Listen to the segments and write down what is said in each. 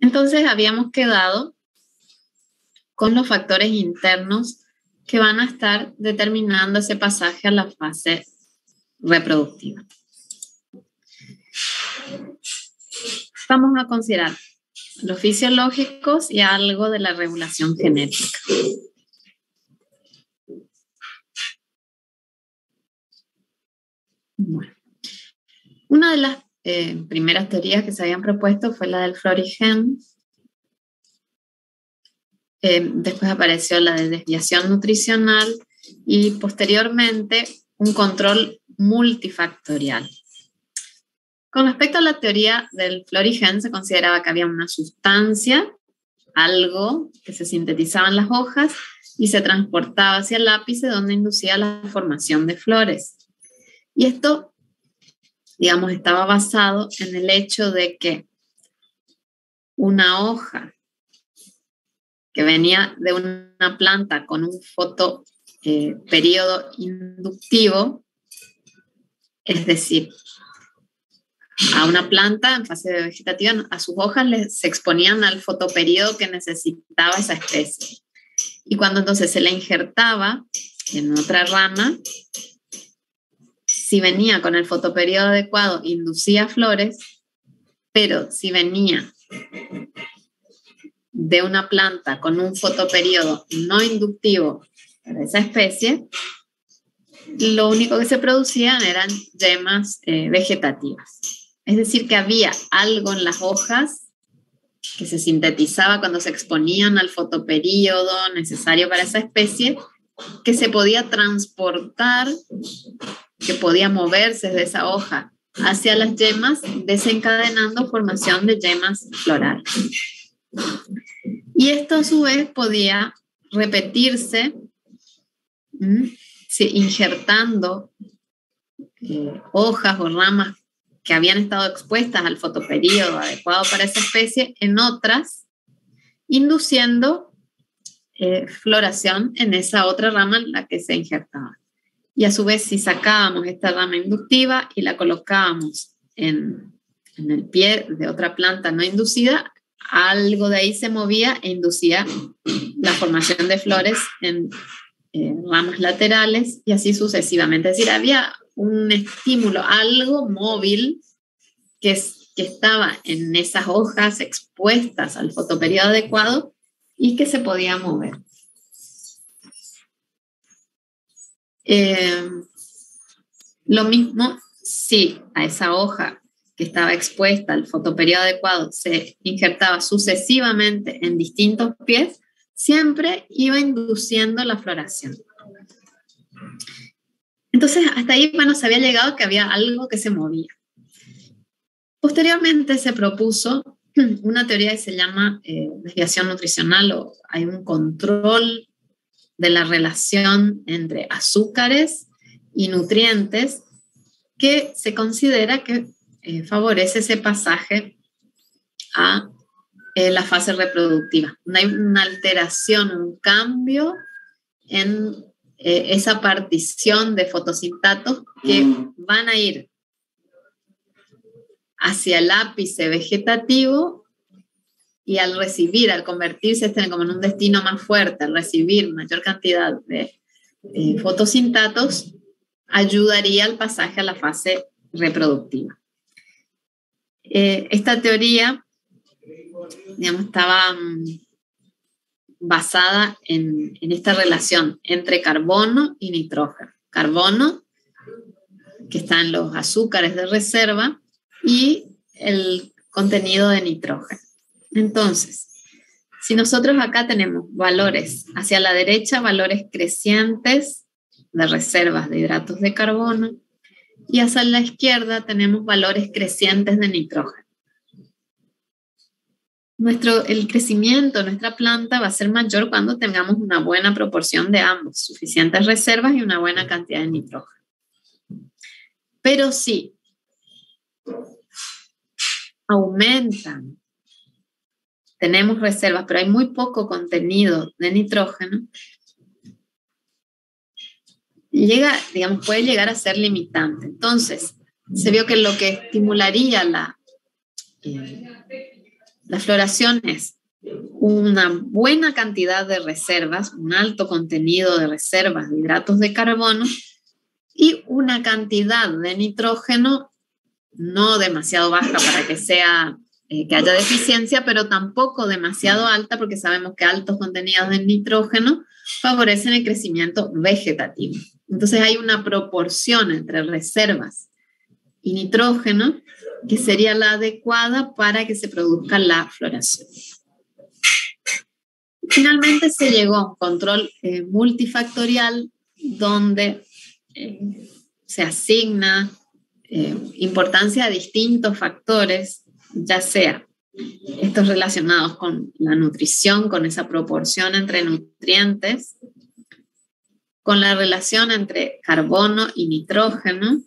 Entonces habíamos quedado con los factores internos que van a estar determinando ese pasaje a la fase reproductiva. Vamos a considerar los fisiológicos y algo de la regulación genética. Bueno, una de las primeras teorías que se habían propuesto fue la del florigen. Después apareció la de desviación nutricional y posteriormente un control multifactorial. Con respecto a la teoría del florigen, se consideraba que había una sustancia, algo que se sintetizaba en las hojas y se transportaba hacia el ápice donde inducía la formación de flores. Y esto, digamos, estaba basado en el hecho de que una hoja que venía de una planta con un fotoperíodo inductivo, es decir, a una planta en fase vegetativa, a sus hojas se exponían al fotoperíodo que necesitaba esa especie. Y cuando entonces se la injertaba en otra rama, si venía con el fotoperíodo adecuado, inducía flores, pero si venía de una planta con un fotoperíodo no inductivo para esa especie, lo único que se producían eran yemas vegetativas. Es decir, que había algo en las hojas que se sintetizaba cuando se exponían al fotoperíodo necesario para esa especie, que se podía transportar, que podía moverse de esa hoja hacia las yemas, desencadenando formación de yemas florales. Y esto a su vez podía repetirse injertando hojas o ramas que habían estado expuestas al fotoperíodo adecuado para esa especie en otras, induciendo floración en esa otra rama en la que se injertaba. Y a su vez, si sacábamos esta rama inductiva y la colocábamos en el pie de otra planta no inducida, algo de ahí se movía e inducía la formación de flores en ramas laterales y así sucesivamente. Es decir, había un estímulo, algo móvil que estaba en esas hojas expuestas al fotoperíodo adecuado y que se podía mover. Lo mismo si a esa hoja que estaba expuesta al fotoperíodo adecuado se injertaba sucesivamente en distintos pies, siempre iba induciendo la floración. Entonces, hasta ahí, bueno, se había llegado que había algo que se movía. Posteriormente se propuso una teoría que se llama desviación nutricional, o hay un control de la relación entre azúcares y nutrientes que se considera que favorece ese pasaje a la fase reproductiva. No hay una alteración, un cambio en esa partición de fotosintatos que van a ir hacia el ápice vegetativo y al recibir, al convertirse como en un destino más fuerte, al recibir mayor cantidad de fotosintatos, ayudaría al pasaje a la fase reproductiva. Esta teoría, digamos, estaba basada en esta relación entre carbono y nitrógeno. Carbono, que está en los azúcares de reserva, y el contenido de nitrógeno. Entonces, si nosotros acá tenemos valores hacia la derecha, valores crecientes de reservas de hidratos de carbono, y hacia la izquierda tenemos valores crecientes de nitrógeno. El crecimiento de nuestra planta va a ser mayor cuando tengamos una buena proporción de ambos, suficientes reservas y una buena cantidad de nitrógeno. Pero si aumentan, tenemos reservas, pero hay muy poco contenido de nitrógeno, puede llegar a ser limitante. Entonces, se vio que lo que estimularía La floración es una buena cantidad de reservas, un alto contenido de reservas de hidratos de carbono y una cantidad de nitrógeno no demasiado baja para que sea que haya deficiencia, pero tampoco demasiado alta, porque sabemos que altos contenidos de nitrógeno favorecen el crecimiento vegetativo. Entonces hay una proporción entre reservas y nitrógeno que sería la adecuada para que se produzca la floración. Finalmente se llegó a un control multifactorial donde se asigna importancia a distintos factores, ya sea estos relacionados con la nutrición, con esa proporción entre nutrientes, con la relación entre carbono y nitrógeno,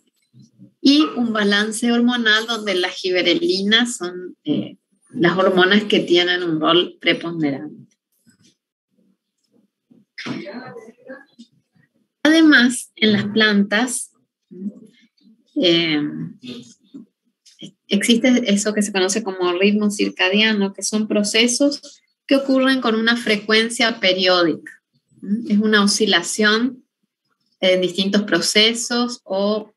y un balance hormonal donde las giberelinas son las hormonas que tienen un rol preponderante. Además, en las plantas existe eso que se conoce como ritmo circadiano, que son procesos que ocurren con una frecuencia periódica. Es una oscilación en distintos procesos o,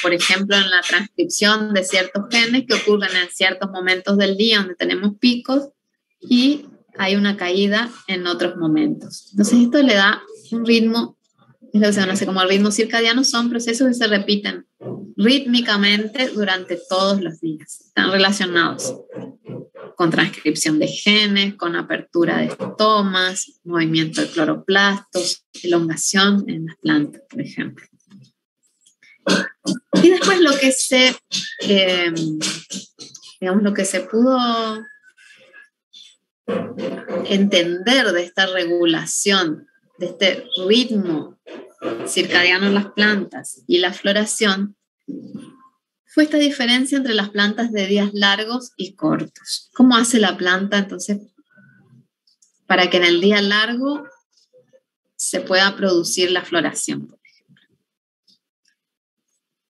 por ejemplo, en la transcripción de ciertos genes que ocurren en ciertos momentos del día donde tenemos picos y hay una caída en otros momentos. Entonces esto le da un ritmo, es lo que se conoce como el ritmo circadiano, son procesos que se repiten rítmicamente durante todos los días. Están relacionados con transcripción de genes, con apertura de estomas, movimiento de cloroplastos, elongación en las plantas, por ejemplo. Y después lo que se, lo que se pudo entender de esta regulación, de este ritmo circadiano en las plantas y la floración, fue esta diferencia entre las plantas de días largos y cortos. ¿Cómo hace la planta entonces para que en el día largo se pueda producir la floración, por ejemplo?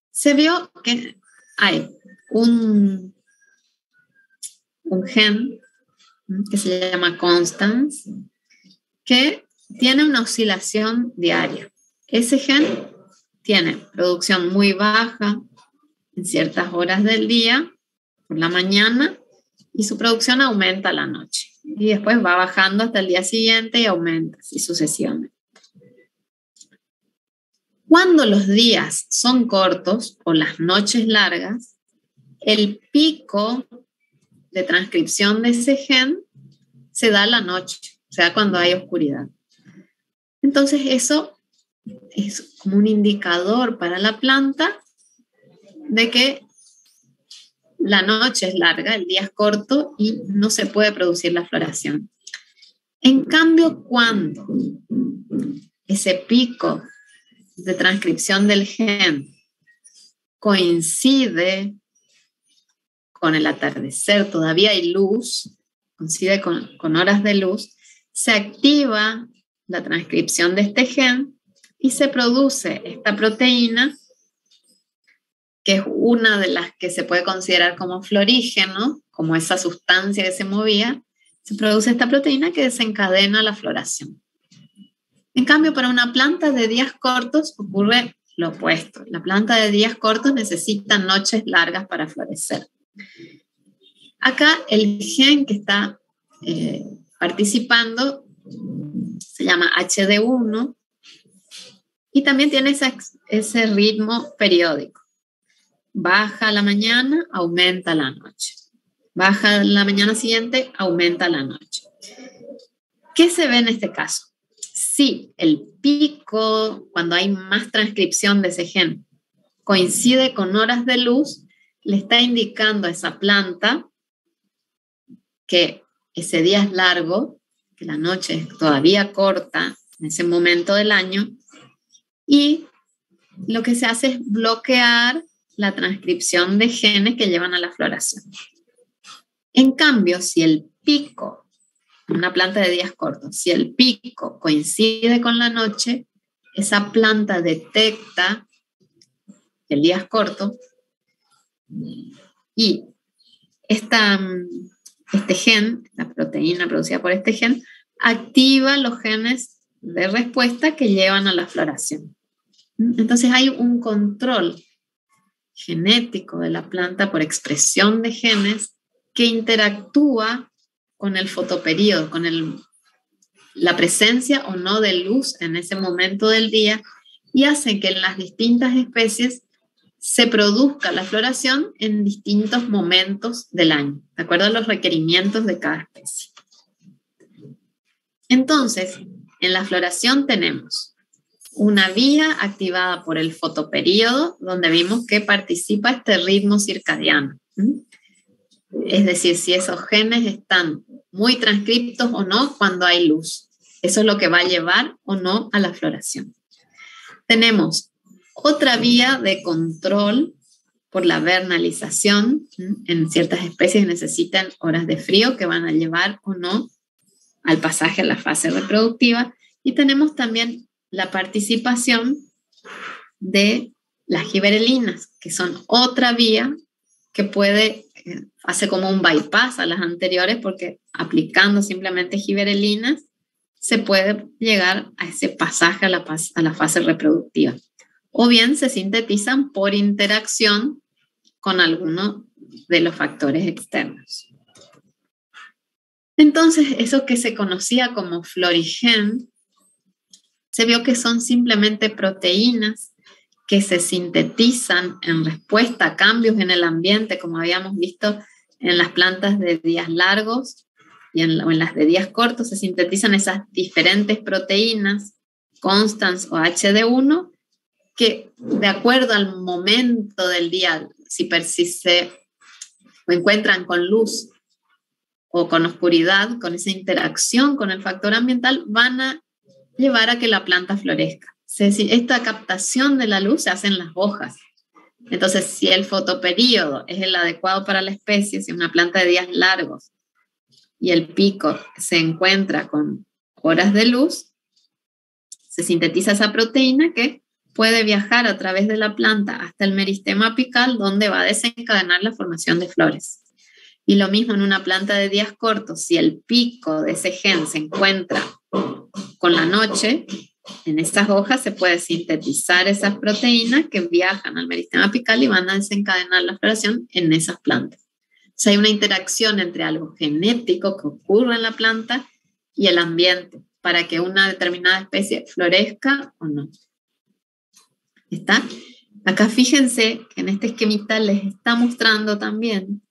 Se vio que hay un gen que se llama constans, que tiene una oscilación diaria. Ese gen tiene producción muy baja en ciertas horas del día, por la mañana, y su producción aumenta a la noche. Y después va bajando hasta el día siguiente y aumenta, y sucesivamente. Cuando los días son cortos o las noches largas, el pico de transcripción de ese gen se da a la noche, o sea, cuando hay oscuridad. Entonces eso es como un indicador para la planta de que la noche es larga, el día es corto y no se puede producir la floración. En cambio, cuando ese pico de transcripción del gen coincide con el atardecer, todavía hay luz, coincide con horas de luz, se activa la transcripción de este gen y se produce esta proteína, que es una de las que se puede considerar como florígeno, como esa sustancia que se movía. Se produce esta proteína que desencadena la floración. En cambio, para una planta de días cortos ocurre lo opuesto. La planta de días cortos necesita noches largas para florecer. Acá el gen que está participando se llama HD1 y también tiene ese ritmo periódico. Baja a la mañana, aumenta a la noche. Baja a la mañana siguiente, aumenta a la noche. ¿Qué se ve en este caso? Si el pico, cuando hay más transcripción de ese gen, coincide con horas de luz, le está indicando a esa planta que ese día es largo, que la noche es todavía corta en ese momento del año, y lo que se hace es bloquear la transcripción de genes que llevan a la floración. En cambio, si el pico, una planta de días cortos, si el pico coincide con la noche, esa planta detecta que el día es corto Y este gen, la proteína producida por este gen, activa los genes de respuesta que llevan a la floración. Entonces hay un control genético de la planta por expresión de genes que interactúa con el fotoperíodo, con la presencia o no de luz en ese momento del día, y hace que en las distintas especies se produzca la floración en distintos momentos del año, de acuerdo a los requerimientos de cada especie. Entonces, en la floración tenemos una vía activada por el fotoperíodo, donde vimos que participa este ritmo circadiano. Es decir, si esos genes están muy transcriptos o no cuando hay luz. Eso es lo que va a llevar o no a la floración. Tenemos otra vía de control por la vernalización. En ciertas especies necesitan horas de frío que van a llevar o no al pasaje a la fase reproductiva. Y tenemos también la participación de las giberelinas, que son otra vía que hace como un bypass a las anteriores, porque aplicando simplemente giberelinas se puede llegar a ese pasaje a la fase reproductiva. O bien se sintetizan por interacción con alguno de los factores externos. Entonces, eso que se conocía como florigen, se vio que son simplemente proteínas que se sintetizan en respuesta a cambios en el ambiente, como habíamos visto en las plantas de días largos y en las de días cortos, se sintetizan esas diferentes proteínas, constans o HD1, que de acuerdo al momento del día, si se encuentran con luz o con oscuridad, con esa interacción con el factor ambiental, van a llevar a que la planta florezca. Es decir, esta captación de la luz se hace en las hojas. Entonces, si el fotoperíodo es el adecuado para la especie, si una planta de días largos y el pico se encuentra con horas de luz, se sintetiza esa proteína que puede viajar a través de la planta hasta el meristema apical, donde va a desencadenar la formación de flores. Y lo mismo en una planta de días cortos, si el pico de ese gen se encuentra con la noche, en estas hojas se puede sintetizar esas proteínas que viajan al meristema apical y van a desencadenar la floración en esas plantas. O sea, hay una interacción entre algo genético que ocurre en la planta y el ambiente para que una determinada especie florezca o no. ¿Está? Acá fíjense que en este esquemita les está mostrando también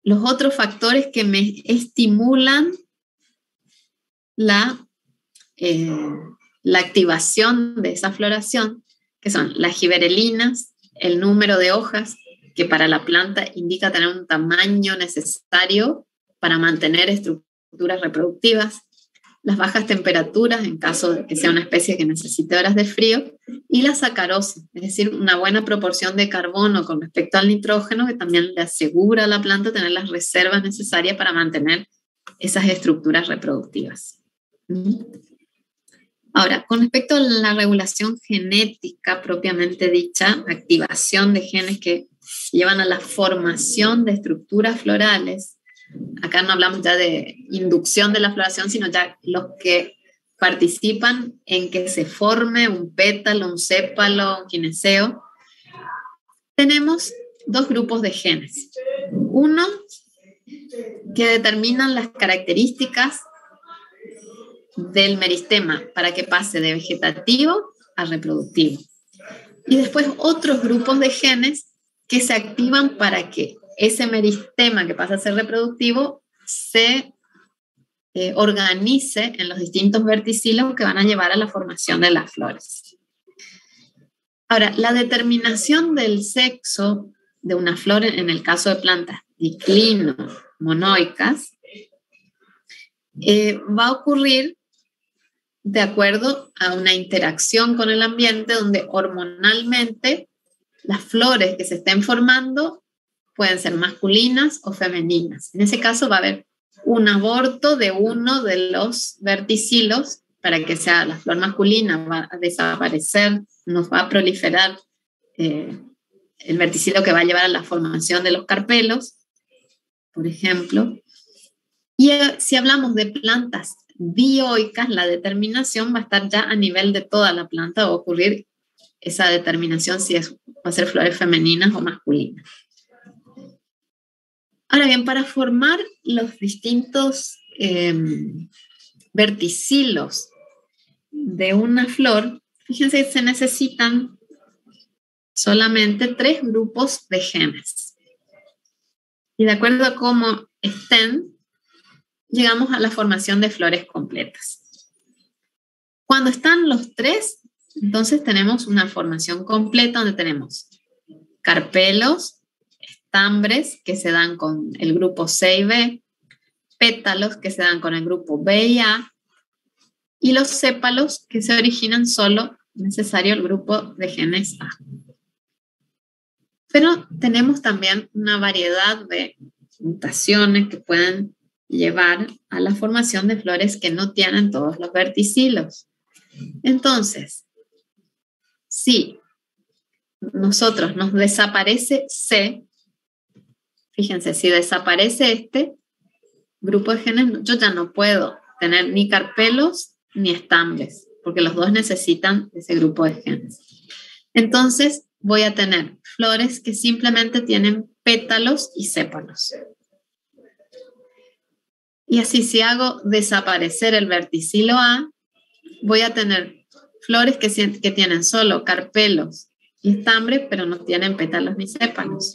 los otros factores que me estimulan la activación de esa floración, que son las giberelinas, el número de hojas, que para la planta indica tener un tamaño necesario para mantener estructuras reproductivas, las bajas temperaturas en caso de que sea una especie que necesite horas de frío, y la sacarosa, es decir, una buena proporción de carbono con respecto al nitrógeno, que también le asegura a la planta tener las reservas necesarias para mantener esas estructuras reproductivas. Ahora, con respecto a la regulación genética propiamente dicha, activación de genes que llevan a la formación de estructuras florales, acá no hablamos ya de inducción de la floración, sino ya los que participan en que se forme un pétalo, un sépalo, un gineceo. Tenemos dos grupos de genes. Uno que determinan las características del meristema para que pase de vegetativo a reproductivo. Y después otros grupos de genes que se activan para que ese meristema que pasa a ser reproductivo se organice en los distintos verticilos que van a llevar a la formación de las flores. Ahora, la determinación del sexo de una flor en el caso de plantas diclino-monoicas va a ocurrir de acuerdo a una interacción con el ambiente donde hormonalmente las flores que se estén formando pueden ser masculinas o femeninas. En ese caso va a haber un aborto de uno de los verticilos para que sea la flor masculina, va a desaparecer, no va a proliferar el verticilo que va a llevar a la formación de los carpelos, por ejemplo. Y si hablamos de plantas dioicas, la determinación va a estar ya a nivel de toda la planta, va a ocurrir esa determinación si va a ser flores femeninas o masculinas. Ahora bien, para formar los distintos verticilos de una flor, fíjense que se necesitan solamente 3 grupos de genes. Y de acuerdo a cómo estén, llegamos a la formación de flores completas. Cuando están los 3, entonces tenemos una formación completa donde tenemos carpelos, estambres que se dan con el grupo C y B, pétalos que se dan con el grupo B y A, y los sépalos que se originan solo necesario el grupo de genes A. Pero tenemos también una variedad de mutaciones que pueden llevar a la formación de flores que no tienen todos los verticilos. Entonces, si nosotros nos desaparece C, fíjense, si desaparece este grupo de genes, yo ya no puedo tener ni carpelos ni estambres, porque los dos necesitan ese grupo de genes. Entonces, voy a tener flores que simplemente tienen pétalos y sépalos. Y así, si hago desaparecer el verticilo A, voy a tener flores que tienen solo carpelos y estambres, pero no tienen pétalos ni sépalos.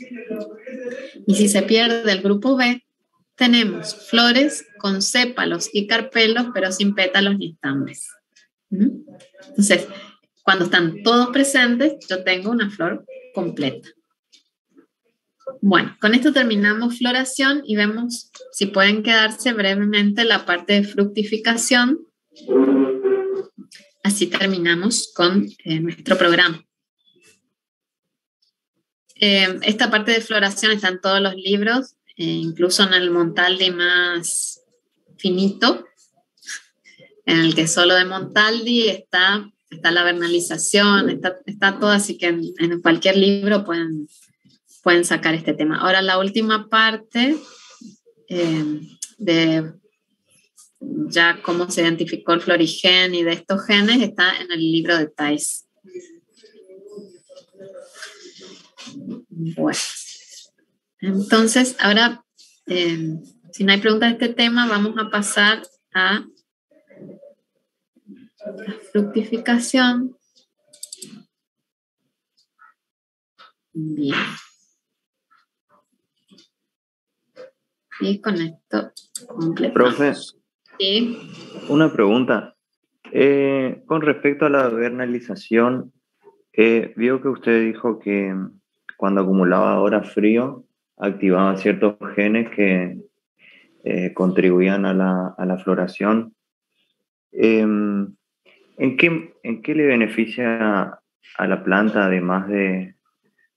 Y si se pierde el grupo B, tenemos flores con sépalos y carpelos, pero sin pétalos ni estambres. Entonces, cuando están todos presentes, yo tengo una flor completa. Bueno, con esto terminamos floración y vemos si pueden quedarse brevemente la parte de fructificación. Así terminamos con nuestro programa. Esta parte de floración está en todos los libros, incluso en el Montaldi más finito, en el que solo de Montaldi está la vernalización, está todo, así que en cualquier libro pueden sacar este tema. Ahora la última parte de ya cómo se identificó el florigen y de estos genes está en el libro de Thais. Bueno, entonces ahora, si no hay preguntas de este tema, vamos a pasar a la fructificación. Bien. Y con esto completamos. Profe, ¿Sí? una pregunta. Con respecto a la vernalización, vio que usted dijo que cuando acumulaba horas frío, activaba ciertos genes que contribuían a la floración. ¿En qué le beneficia a la planta, además de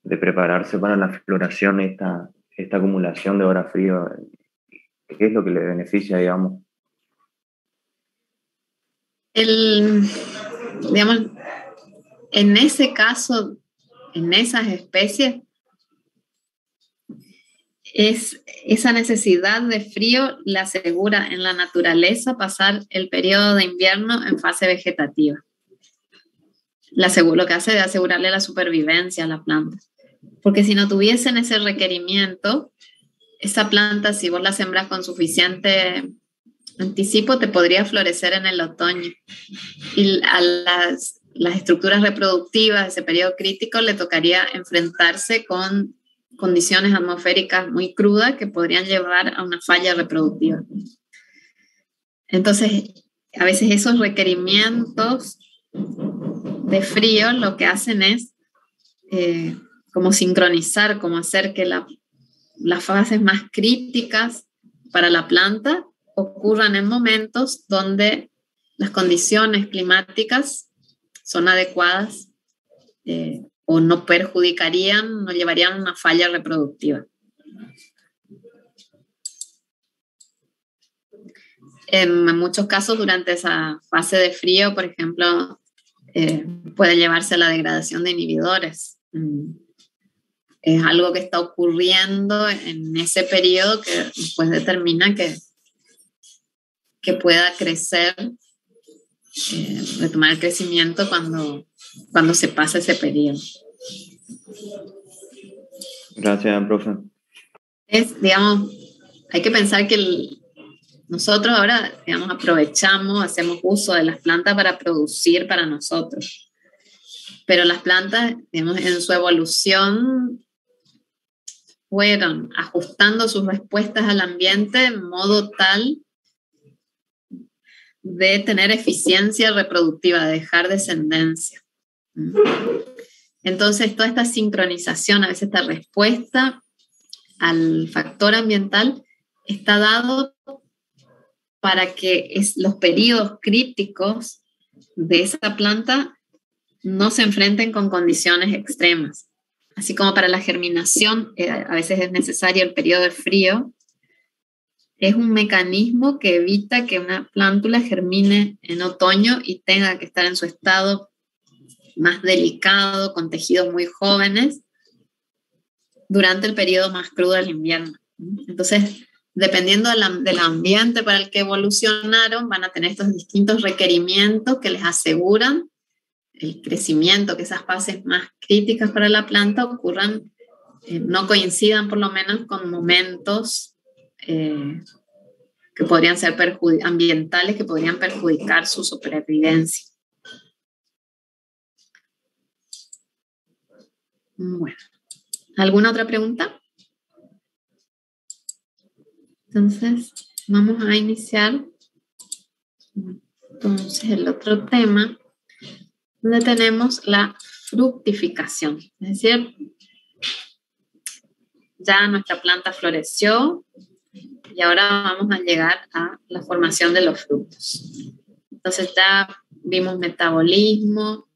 prepararse para la floración, esta acumulación de horas frío? ¿Qué es lo que le beneficia, digamos? Digamos, en ese caso, en esas especies, esa necesidad de frío le asegura en la naturaleza pasar el periodo de invierno en fase vegetativa. Lo que hace es asegurarle la supervivencia a la planta. Porque si no tuviesen ese requerimiento, esa planta, si vos la sembras con suficiente anticipo, te podría florecer en el otoño. Y a las estructuras reproductivas de ese periodo crítico le tocaría enfrentarse con condiciones atmosféricas muy crudas que podrían llevar a una falla reproductiva. Entonces, a veces esos requerimientos de frío lo que hacen es como sincronizar, como hacer que las fases más críticas para la planta ocurran en momentos donde las condiciones climáticas son adecuadas o no perjudicarían, no llevarían a una falla reproductiva. En muchos casos, durante esa fase de frío, por ejemplo, puede llevarse a la degradación de inhibidores, es algo que está ocurriendo en ese periodo que después determina que pueda crecer, retomar el crecimiento cuando se pasa ese periodo. Gracias, profe. Digamos, hay que pensar que nosotros ahora, digamos, aprovechamos, hacemos uso de las plantas para producir para nosotros. Pero las plantas, digamos, en su evolución fueron ajustando sus respuestas al ambiente de modo tal de tener eficiencia reproductiva, de dejar descendencia. Entonces, toda esta sincronización, a veces esta respuesta al factor ambiental está dado para que los periodos críticos de esa planta no se enfrenten con condiciones extremas. Así como para la germinación, a veces es necesario el periodo de frío, es un mecanismo que evita que una plántula germine en otoño y tenga que estar en su estado más delicado, con tejidos muy jóvenes, durante el periodo más crudo del invierno. Entonces, dependiendo del ambiente para el que evolucionaron, van a tener estos distintos requerimientos que les aseguran el crecimiento, que esas fases más críticas para la planta ocurran, no coincidan por lo menos con momentos que podrían ser ambientales, que podrían perjudicar su supervivencia. Bueno, ¿alguna otra pregunta? Entonces, vamos a iniciar entonces el otro tema, donde tenemos la fructificación. Es decir, ya nuestra planta floreció y ahora vamos a llegar a la formación de los frutos. Entonces ya vimos metabolismo,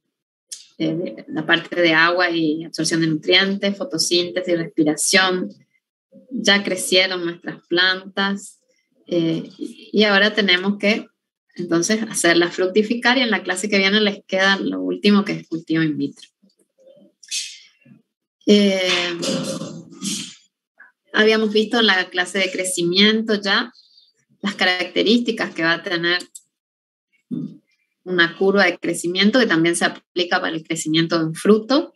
la parte de agua y absorción de nutrientes, fotosíntesis y respiración. Ya crecieron nuestras plantas y ahora tenemos que entonces hacerlas fructificar, y en la clase que viene les queda lo último, que es cultivo in vitro. Habíamos visto en la clase de crecimiento ya las características que va a tener una curva de crecimiento, que también se aplica para el crecimiento de un fruto,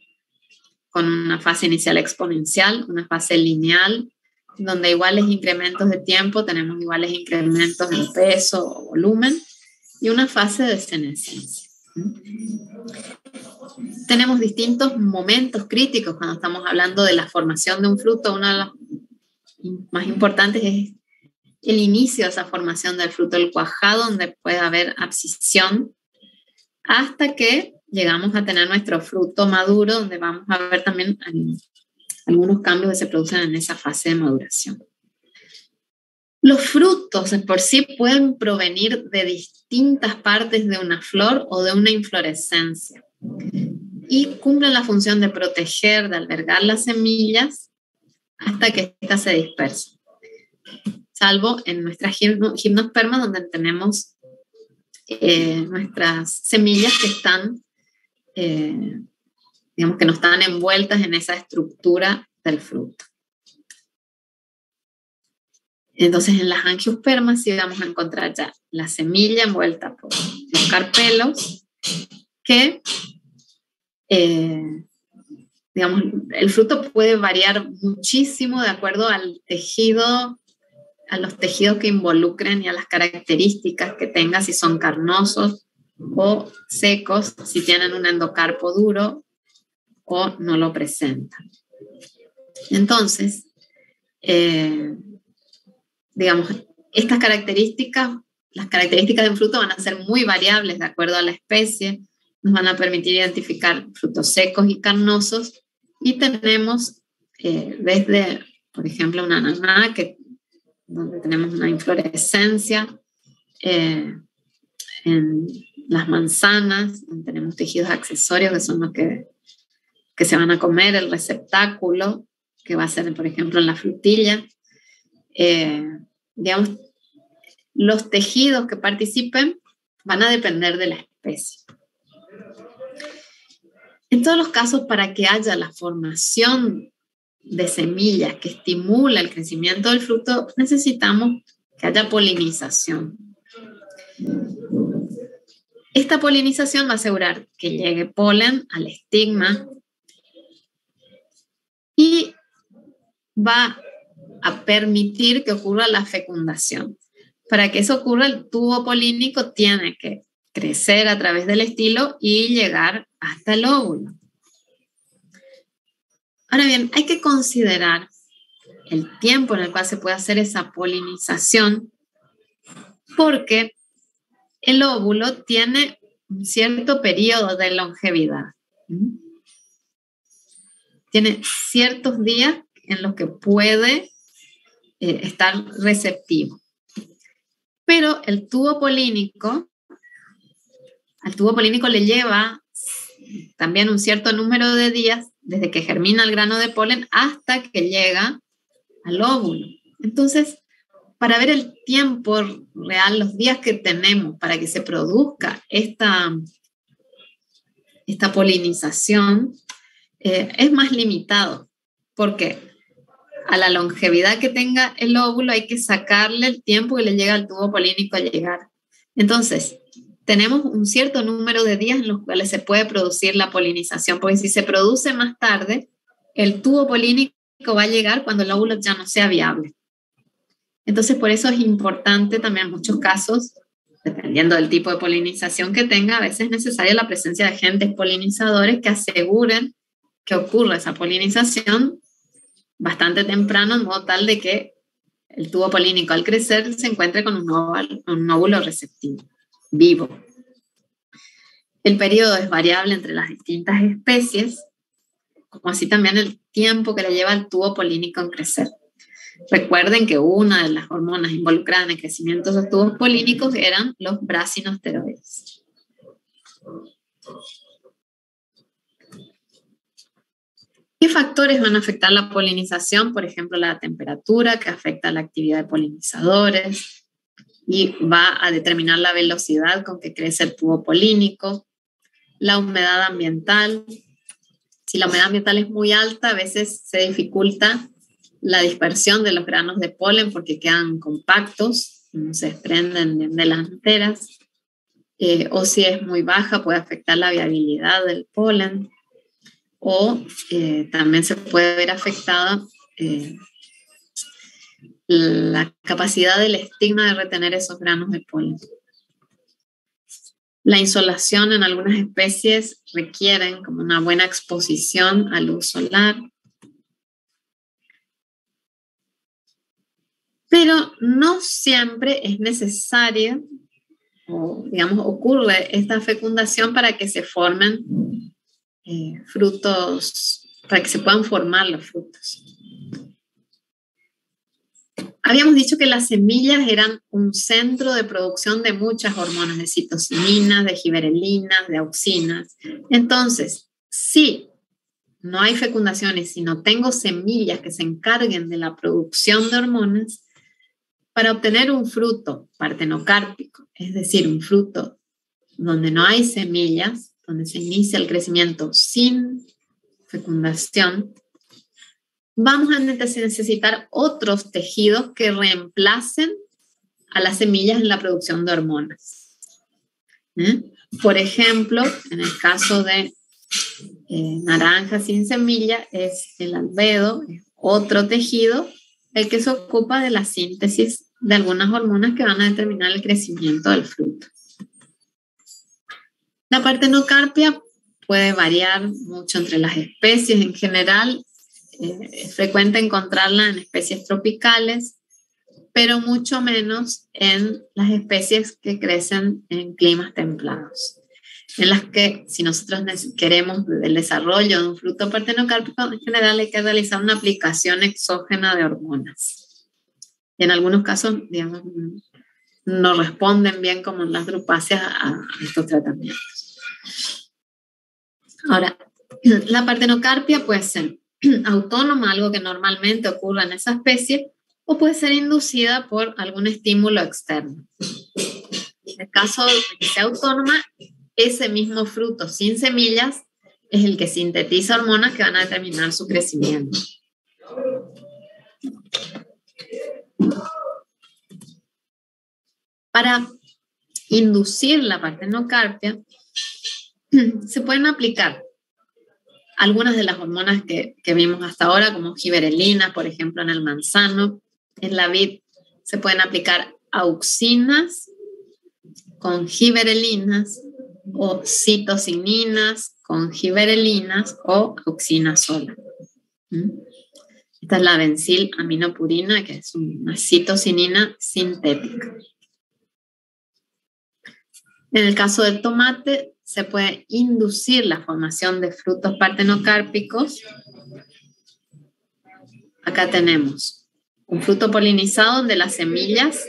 con una fase inicial exponencial, una fase lineal, donde iguales incrementos de tiempo tenemos iguales incrementos en peso o volumen, y una fase de senescencia. Tenemos distintos momentos críticos cuando estamos hablando de la formación de un fruto. Uno de los más importantes es el inicio de esa formación del fruto, el cuajado, donde puede haber abscisión, hasta que llegamos a tener nuestro fruto maduro, donde vamos a ver también algunos cambios que se producen en esa fase de maduración. Los frutos por sí pueden provenir de distintas partes de una flor o de una inflorescencia y cumplen la función de proteger, de albergar las semillas hasta que éstas se dispersen. Salvo en nuestras gimnospermas, donde tenemos nuestras semillas que están, digamos que no están envueltas en esa estructura del fruto. Entonces, en las angiospermas sí vamos a encontrar ya la semilla envuelta por los carpelos, que, digamos, el fruto puede variar muchísimo de acuerdo al tejido, a los tejidos que involucren y a las características que tenga, si son carnosos o secos, si tienen un endocarpo duro o no lo presentan. Entonces, digamos, estas características, las características de un fruto van a ser muy variables de acuerdo a la especie, nos van a permitir identificar frutos secos y carnosos, y tenemos desde, por ejemplo, una ananá, donde tenemos una inflorescencia, en las manzanas, donde tenemos tejidos accesorios, que son los que se van a comer, el receptáculo, que va a ser, por ejemplo, en la frutilla. Digamos, los tejidos que participen van a depender de la especie. En todos los casos, para que haya la formación de semillas que estimula el crecimiento del fruto, necesitamos que haya polinización. Esta polinización va a asegurar que llegue polen al estigma y va a permitir que ocurra la fecundación. Para que eso ocurra, el tubo polínico tiene que crecer a través del estilo y llegar hasta el óvulo. Ahora bien, hay que considerar el tiempo en el cual se puede hacer esa polinización, porque el óvulo tiene un cierto periodo de longevidad. Tiene ciertos días en los que puede estar receptivo. Pero al tubo polínico le lleva también un cierto número de días desde que germina el grano de polen hasta que llega al óvulo. Entonces, para ver el tiempo real, los días que tenemos para que se produzca esta polinización, es más limitado, porque a la longevidad que tenga el óvulo hay que sacarle el tiempo que le llega al tubo polínico a llegar. Entonces, tenemos un cierto número de días en los cuales se puede producir la polinización, porque si se produce más tarde, el tubo polínico va a llegar cuando el óvulo ya no sea viable. Entonces, por eso es importante también en muchos casos, dependiendo del tipo de polinización que tenga, a veces es necesaria la presencia de agentes polinizadores que aseguren que ocurra esa polinización bastante temprano, en modo tal de que el tubo polínico al crecer se encuentre con un óvulo receptivo, vivo. El periodo es variable entre las distintas especies, como así también el tiempo que le lleva al tubo polínico en crecer. Recuerden que una de las hormonas involucradas en el crecimiento de los tubos polínicos eran los brasinosteroides. ¿Qué factores van a afectar la polinización? Por ejemplo, la temperatura, que afecta la actividad de polinizadores y va a determinar la velocidad con que crece el tubo polínico. La humedad ambiental. Si la humedad ambiental es muy alta, a veces se dificulta la dispersión de los granos de polen porque quedan compactos, no se desprenden de las anteras. O si es muy baja, puede afectar la viabilidad del polen. O también se puede ver afectada la capacidad del estigma de retener esos granos de polen. La insolación en algunas especies requieren como una buena exposición a luz solar. Pero no siempre es necesario, o digamos, ocurre esta fecundación para que se formen frutos, para que se puedan formar los frutos. Habíamos dicho que las semillas eran un centro de producción de muchas hormonas, de citocininas, de giberelinas, de auxinas. Entonces, si no hay fecundaciones, si no tengo semillas que se encarguen de la producción de hormonas, para obtener un fruto partenocárpico, es decir, un fruto donde no hay semillas, donde se inicia el crecimiento sin fecundación, vamos a necesitar otros tejidos que reemplacen a las semillas en la producción de hormonas. Por ejemplo, en el caso de naranja sin semilla, es el albedo, es otro tejido, el que se ocupa de la síntesis de algunas hormonas que van a determinar el crecimiento del fruto. La partenocarpia puede variar mucho entre las especies. En general, es frecuente encontrarla en especies tropicales, pero mucho menos en las especies que crecen en climas templados, en las que si nosotros queremos el desarrollo de un fruto partenocárpico, en general hay que realizar una aplicación exógena de hormonas. Y en algunos casos, digamos, no responden bien como en las drupaceas a estos tratamientos. Ahora, la partenocarpia puede ser autónoma, algo que normalmente ocurre en esa especie, o puede ser inducida por algún estímulo externo. En el caso de que sea autónoma, ese mismo fruto sin semillas es el que sintetiza hormonas que van a determinar su crecimiento. Para inducir la partenocarpia, se pueden aplicar algunas de las hormonas que vimos hasta ahora, como giberelina, por ejemplo, en el manzano. En la vid se pueden aplicar auxinas con giberelinas o citocininas con giberelinas o auxina sola. Esta es la benzilaminopurina, que es una citocinina sintética. En el caso del tomate, se puede inducir la formación de frutos partenocárpicos. Acá tenemos un fruto polinizado donde las semillas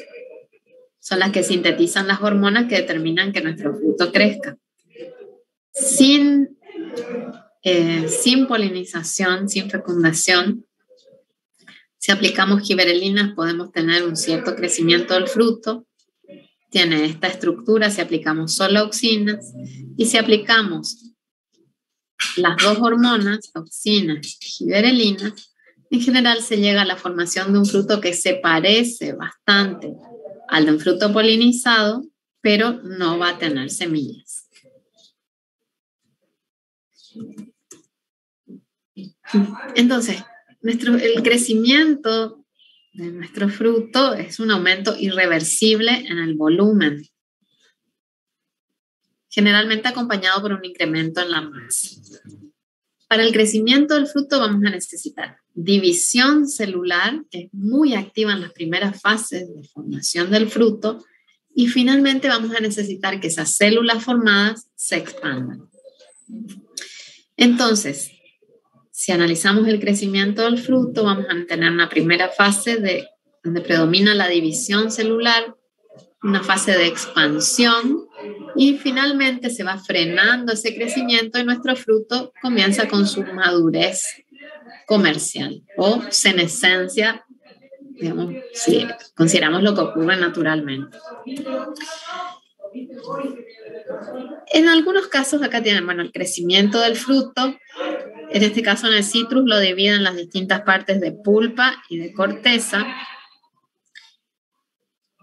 son las que sintetizan las hormonas que determinan que nuestro fruto crezca. Sin polinización, sin fecundación, si aplicamos giberelinas podemos tener un cierto crecimiento del fruto. Tiene esta estructura si aplicamos solo auxinas, y si aplicamos las dos hormonas, auxinas y giberelinas, en general se llega a la formación de un fruto que se parece bastante al de un fruto polinizado, pero no va a tener semillas. Entonces, el crecimiento de nuestro fruto es un aumento irreversible en el volumen, generalmente acompañado por un incremento en la masa. Para el crecimiento del fruto vamos a necesitar división celular, que es muy activa en las primeras fases de formación del fruto, y finalmente vamos a necesitar que esas células formadas se expandan. Entonces, si analizamos el crecimiento del fruto, vamos a tener una primera fase donde predomina la división celular, una fase de expansión, y finalmente se va frenando ese crecimiento y nuestro fruto comienza con su madurez comercial o senescencia, digamos, si consideramos lo que ocurre naturalmente. En algunos casos acá tienen, el crecimiento del fruto. En este caso, en el citrus lo dividen en las distintas partes de pulpa y de corteza.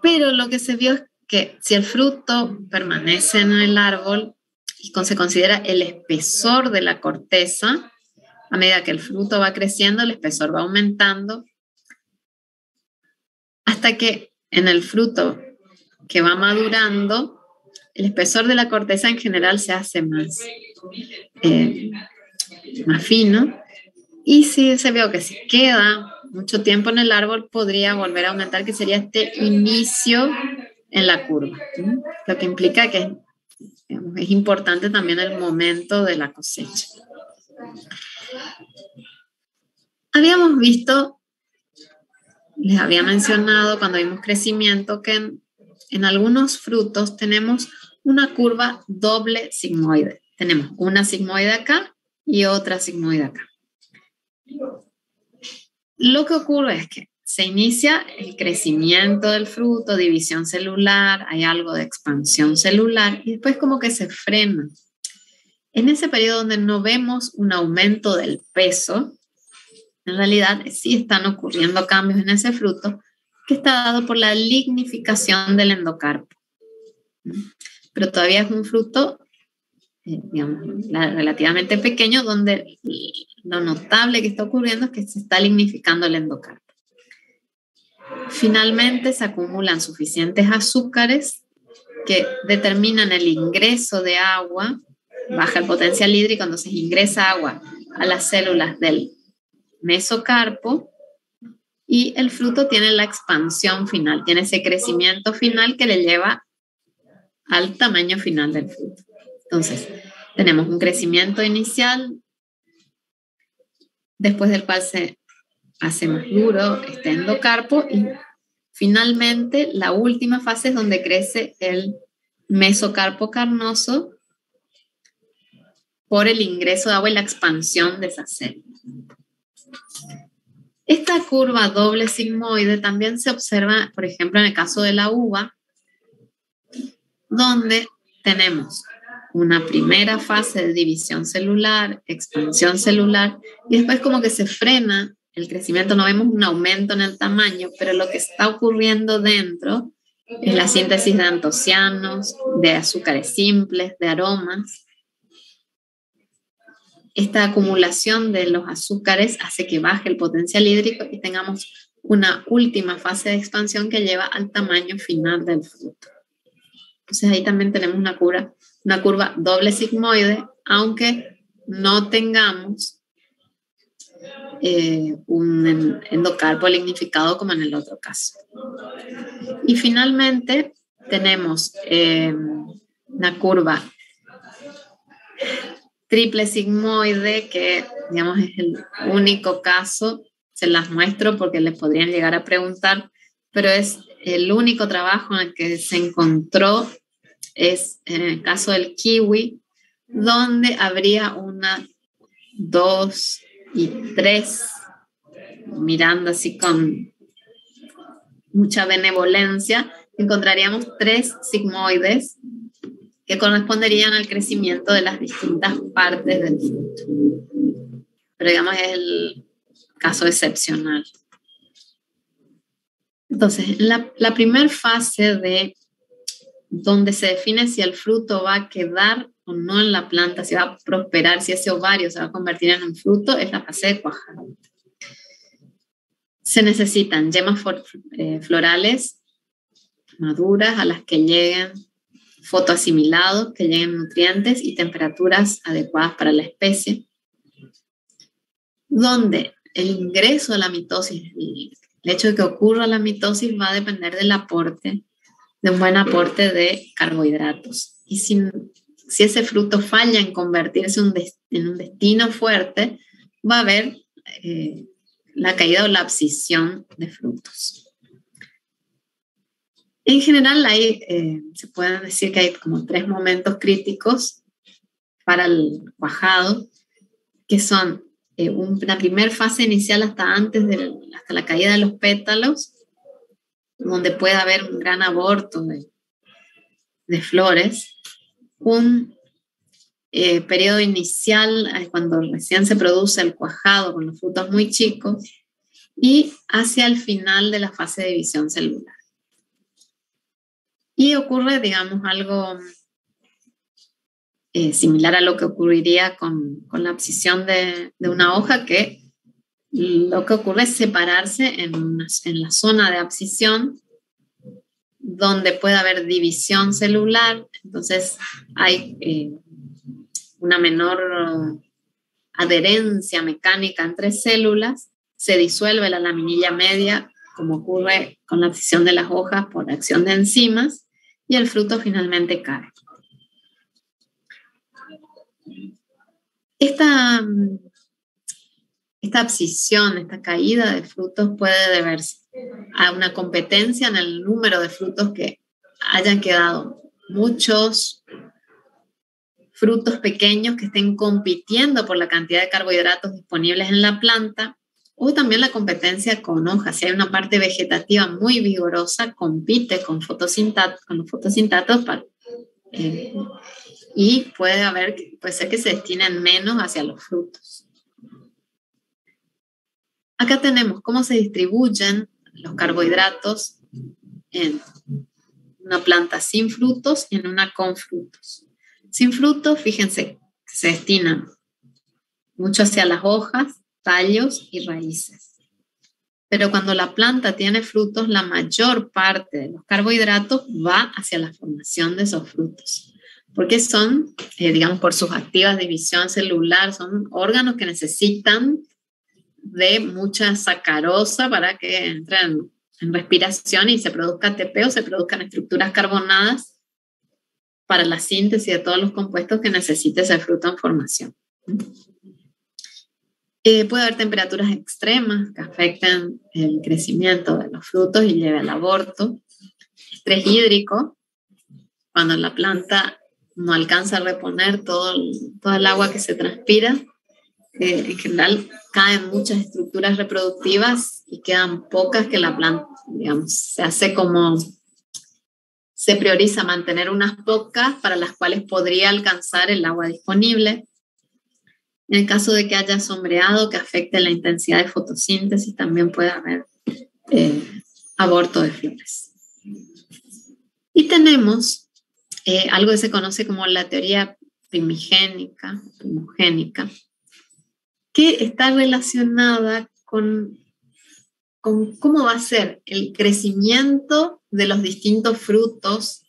Pero lo que se vio es que si el fruto permanece en el árbol y se considera el espesor de la corteza, a medida que el fruto va creciendo, el espesor va aumentando, hasta que en el fruto que va madurando, el espesor de la corteza en general se hace más fino, y si se vio que si queda mucho tiempo en el árbol podría volver a aumentar, que sería este inicio en la curva, ¿sí? Lo que implica que es importante también el momento de la cosecha. Habíamos visto, les había mencionado cuando vimos crecimiento, que en algunos frutos tenemos una curva doble sigmoide. Tenemos una sigmoide acá y otra sigmoide acá. Lo que ocurre es que se inicia el crecimiento del fruto, división celular, hay algo de expansión celular y después como que se frena. En ese periodo donde no vemos un aumento del peso, en realidad sí están ocurriendo cambios en ese fruto que está dado por la lignificación del endocarpo. Pero todavía es un fruto relativamente pequeño, donde lo notable que está ocurriendo es que se está lignificando el endocarpo. Finalmente se acumulan suficientes azúcares que determinan el ingreso de agua, baja el potencial hídrico, entonces ingresa agua a las células del mesocarpo y el fruto tiene la expansión final, tiene ese crecimiento final que le lleva al tamaño final del fruto. Entonces, tenemos un crecimiento inicial, después del cual se hace más duro este endocarpo y finalmente la última fase es donde crece el mesocarpo carnoso por el ingreso de agua y la expansión de esas células. Esta curva doble sigmoide también se observa, por ejemplo, en el caso de la uva, donde tenemos una primera fase de división celular, expansión celular, y después como que se frena el crecimiento, no vemos un aumento en el tamaño, pero lo que está ocurriendo dentro Es la síntesis de antocianos, de azúcares simples, de aromas. Esta acumulación de los azúcares hace que baje el potencial hídrico y tengamos una última fase de expansión que lleva al tamaño final del fruto. Entonces ahí también tenemos una curva doble sigmoide, aunque no tengamos un endocarpo lignificado como en el otro caso. Y finalmente tenemos una curva triple sigmoide que, digamos, es el único caso, se las muestro porque les podrían llegar a preguntar, pero es el único trabajo en el que se encontró, es en el caso del kiwi, donde habría una, 2 y 3, mirando así con mucha benevolencia, encontraríamos 3 sigmoides que corresponderían al crecimiento de las distintas partes del fruto. Pero digamos es el caso excepcional. Entonces, la primera fase de donde se define si el fruto va a quedar o no en la planta, si va a prosperar, si ese ovario se va a convertir en un fruto, es la fase de cuajado. Se necesitan yemas florales maduras a las que lleguen fotoasimilados, que lleguen nutrientes y temperaturas adecuadas para la especie, donde el ingreso de la mitosis, el hecho de que ocurra la mitosis va a depender del aporte, de un buen aporte de carbohidratos. Y si ese fruto falla en convertirse en un destino fuerte, va a haber la caída o la abscisión de frutos. En general, se puede decir que hay como 3 momentos críticos para el cuajado, que son una primera fase inicial hasta la caída de los pétalos, donde puede haber un gran aborto de flores, un periodo inicial cuando recién se produce el cuajado con los frutos muy chicos y hacia el final de la fase de división celular. Y ocurre, digamos, algo similar a lo que ocurriría con la abscisión de una hoja, que lo que ocurre es separarse en la zona de abscisión, donde puede haber división celular, entonces hay una menor adherencia mecánica entre células, se disuelve la laminilla media, como ocurre con la abscisión de las hojas por acción de enzimas, y el fruto finalmente cae. Esta abscisión, esta caída de frutos puede deberse a una competencia en el número de frutos que hayan quedado. Muchos frutos pequeños que estén compitiendo por la cantidad de carbohidratos disponibles en la planta, o también la competencia con hojas. Si hay una parte vegetativa muy vigorosa, compite con los fotosintatos y puede ser que se destinen menos hacia los frutos. Acá tenemos cómo se distribuyen los carbohidratos en una planta sin frutos y en una con frutos. Sin frutos, fíjense, se destinan mucho hacia las hojas, tallos y raíces. Pero cuando la planta tiene frutos, la mayor parte de los carbohidratos va hacia la formación de esos frutos. Porque son, digamos, por sus activas división celular, son órganos que necesitan de mucha sacarosa para que entren en respiración y se produzca ATP o se produzcan estructuras carbonadas para la síntesis de todos los compuestos que necesite ese fruto en formación. Puede haber temperaturas extremas que afecten el crecimiento de los frutos y lleve al aborto. Estrés hídrico, cuando la planta no alcanza a reponer todo el agua que se transpira. En general caen muchas estructuras reproductivas y quedan pocas que la planta, digamos, se prioriza mantener unas pocas para las cuales podría alcanzar el agua disponible. En el caso de que haya sombreado que afecte la intensidad de fotosíntesis, también puede haber aborto de flores. Y tenemos algo que se conoce como la teoría primogénica, que está relacionada con cómo va a ser el crecimiento de los distintos frutos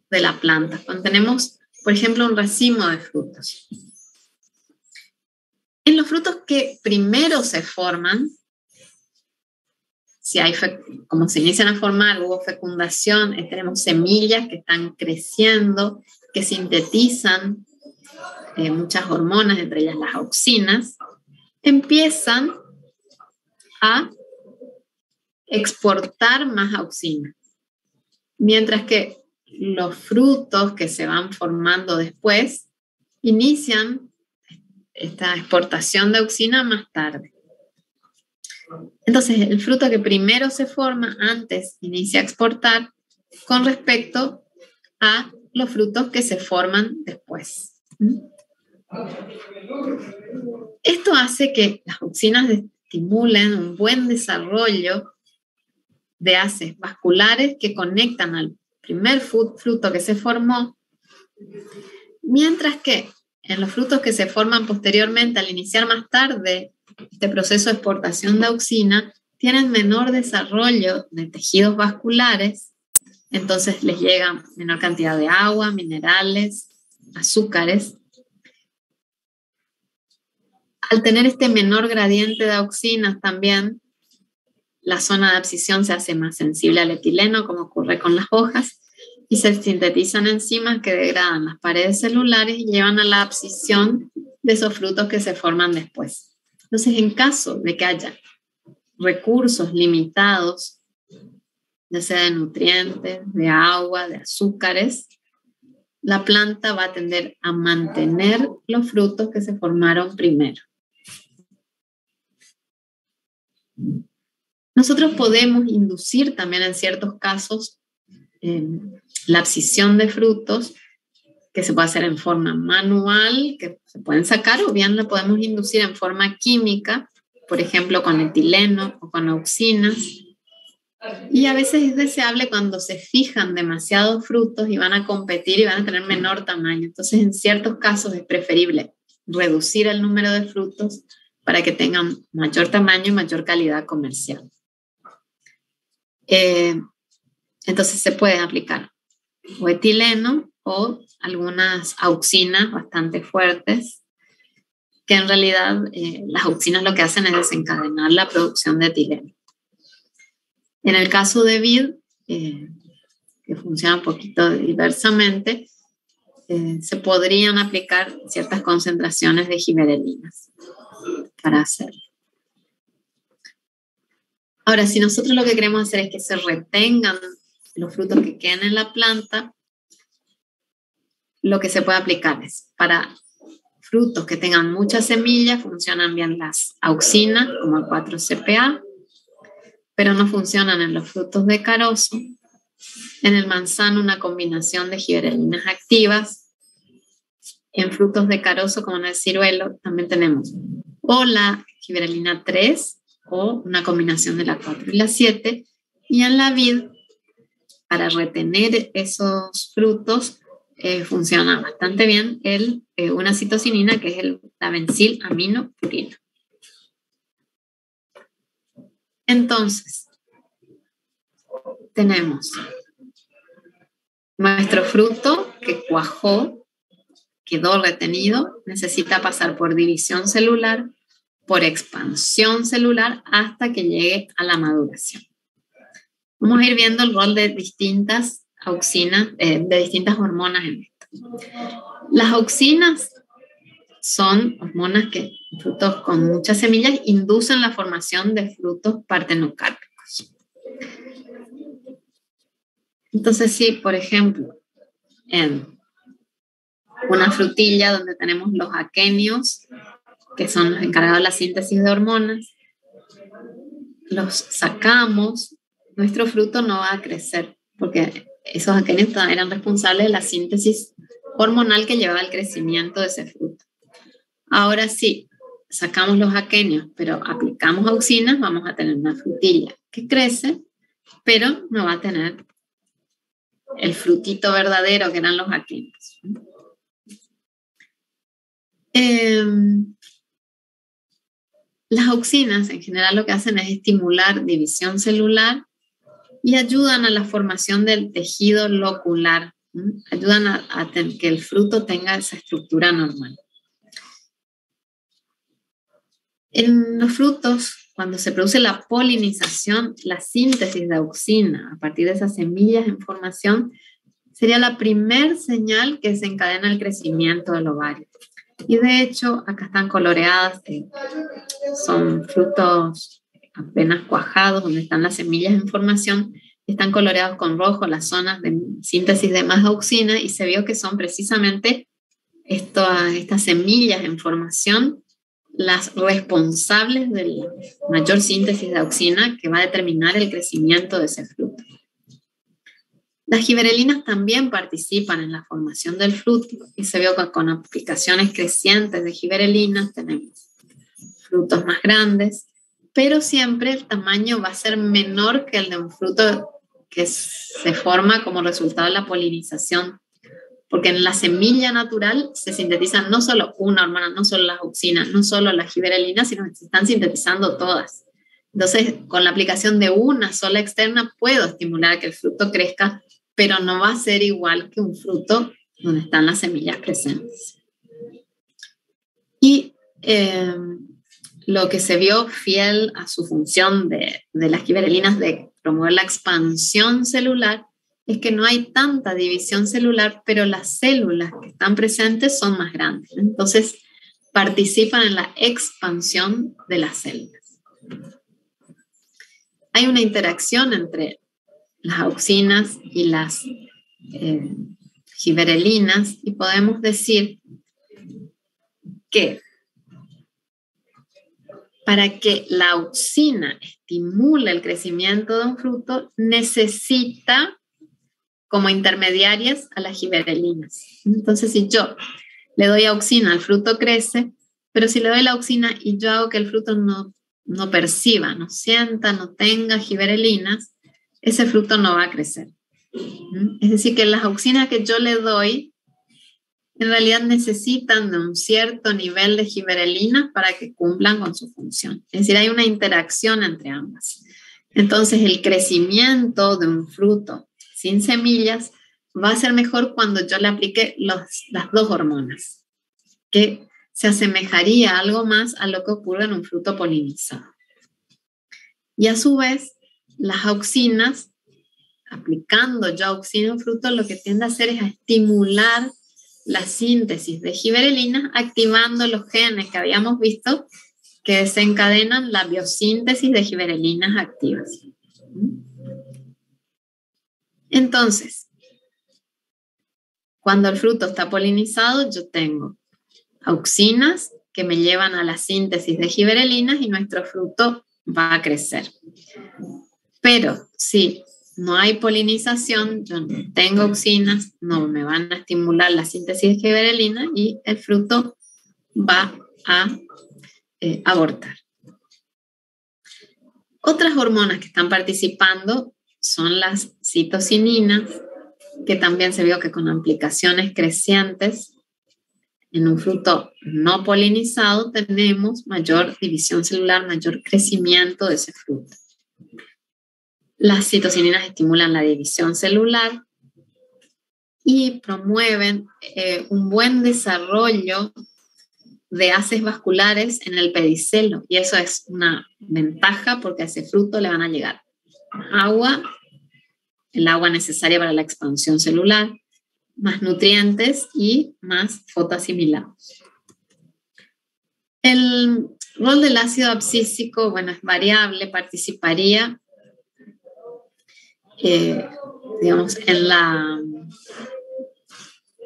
de la planta. Cuando tenemos, por ejemplo, un racimo de frutos. En los frutos que primero se forman, si hay, como se inician a formar, hubo fecundación, tenemos semillas que están creciendo, que sintetizan muchas hormonas, entre ellas las auxinas, empiezan a exportar más auxina. Mientras que los frutos que se van formando después inician esta exportación de auxina más tarde. Entonces, el fruto que primero se forma antes inicia a exportar con respecto a los frutos que se forman después. Esto hace que las auxinas estimulen un buen desarrollo de haces vasculares que conectan al primer fruto que se formó, mientras que en los frutos que se forman posteriormente, al iniciar más tarde este proceso de exportación de auxina, tienen menor desarrollo de tejidos vasculares, entonces les llega menor cantidad de agua, minerales, azúcares. Al tener este menor gradiente de auxinas también, la zona de abscisión se hace más sensible al etileno, como ocurre con las hojas, y se sintetizan enzimas que degradan las paredes celulares y llevan a la abscisión de esos frutos que se forman después. Entonces, en caso de que haya recursos limitados, ya sea de nutrientes, de agua, de azúcares, la planta va a tender a mantener los frutos que se formaron primero. Nosotros podemos inducir también en ciertos casos la abscisión de frutos, que se puede hacer en forma manual, que se pueden sacar, o bien la podemos inducir en forma química, por ejemplo con etileno o con auxinas. Y a veces es deseable cuando se fijan demasiados frutos y van a competir y van a tener menor tamaño. Entonces, en ciertos casos es preferible reducir el número de frutos para que tengan mayor tamaño y mayor calidad comercial. Entonces se puede aplicar o etileno o algunas auxinas bastante fuertes, que en realidad las auxinas lo que hacen es desencadenar la producción de etileno. En el caso de vid, que funciona un poquito diversamente, se podrían aplicar ciertas concentraciones de giberelinas para hacerlo. Ahora, si nosotros lo que queremos hacer es que se retengan los frutos que queden en la planta, lo que se puede aplicar es para frutos que tengan muchas semillas, funcionan bien las auxinas, como el 4-CPA, pero no funcionan en los frutos de carozo. En el manzano, una combinación de giberelinas activas. En frutos de carozo, como en el ciruelo, también tenemos o la giberelina 3 o una combinación de la 4 y la 7. Y en la vid, para retener esos frutos, funciona bastante bien una citocinina, que es la benzilaminoprina. Entonces, tenemos nuestro fruto que cuajó, quedó retenido, necesita pasar por división celular, por expansión celular, hasta que llegue a la maduración. Vamos a ir viendo el rol de distintas auxinas, de distintas hormonas en esto. Las auxinas son hormonas que, frutos con muchas semillas, inducen la formación de frutos partenocárpicos. Entonces, si, por ejemplo, en una frutilla donde tenemos los aquenios, que son los encargados de la síntesis de hormonas, los sacamos, nuestro fruto no va a crecer, porque esos aquenios eran responsables de la síntesis hormonal que llevaba al crecimiento de ese fruto. Ahora sí, sacamos los aquenios, pero aplicamos auxinas, vamos a tener una frutilla que crece, pero no va a tener el frutito verdadero que eran los aquenios. Las auxinas en general lo que hacen es estimular división celular y ayudan a la formación del tejido locular. Ayudan a que el fruto tenga esa estructura normal. En los frutos, cuando se produce la polinización, la síntesis de auxina a partir de esas semillas en formación sería la primer señal que desencadena el crecimiento del ovario. Y de hecho, acá están coloreadas, son frutos apenas cuajados, donde están las semillas en formación, están coloreados con rojo las zonas de síntesis de más auxina y se vio que son precisamente estas semillas en formación las responsables de la mayor síntesis de auxina que va a determinar el crecimiento de ese fruto. Las giberelinas también participan en la formación del fruto y se vio que con aplicaciones crecientes de giberelinas tenemos frutos más grandes, pero siempre el tamaño va a ser menor que el de un fruto que se forma como resultado de la polinización, porque en la semilla natural se sintetizan no solo una hormona, no solo las auxinas, no solo las giberelinas, sino que se están sintetizando todas. Entonces, con la aplicación de una sola externa puedo estimular que el fruto crezca, pero no va a ser igual que un fruto donde están las semillas presentes. Y lo que se vio fiel a su función de las giberelinas de promover la expansión celular es que no hay tanta división celular, pero las células que están presentes son más grandes. Entonces, participan en la expansión de las células. Hay una interacción entre las auxinas y las giberelinas y podemos decir que para que la auxina estimule el crecimiento de un fruto, necesita como intermediarias a las giberelinas. Entonces, si yo le doy auxina, el fruto crece, pero si le doy la auxina y yo hago que el fruto no perciba, no sienta, no tenga giberelinas, ese fruto no va a crecer. Es decir, que las auxinas que yo le doy en realidad necesitan de un cierto nivel de giberelinas para que cumplan con su función. Es decir, hay una interacción entre ambas. Entonces, el crecimiento de un fruto sin semillas va a ser mejor cuando yo le aplique las dos hormonas, que se asemejaría algo más a lo que ocurre en un fruto polinizado. Y a su vez, las auxinas, aplicando yo auxina a un fruto, lo que tiende a hacer es a estimular la síntesis de giberelinas, activando los genes que habíamos visto que desencadenan la biosíntesis de giberelinas activas. Entonces, cuando el fruto está polinizado, yo tengo auxinas que me llevan a la síntesis de giberelinas y nuestro fruto va a crecer. Pero si no hay polinización, yo no tengo auxinas, no me van a estimular la síntesis de giberelina y el fruto va a abortar. Otras hormonas que están participando son las citocininas, que también se vio que con aplicaciones crecientes en un fruto no polinizado tenemos mayor división celular, mayor crecimiento de ese fruto. Las citocininas estimulan la división celular y promueven un buen desarrollo de haces vasculares en el pedicelo. Y eso es una ventaja porque a ese fruto le van a llegar agua, el agua necesaria para la expansión celular, más nutrientes y más fotoasimilados. El rol del ácido abscísico, bueno, es variable, participaría digamos,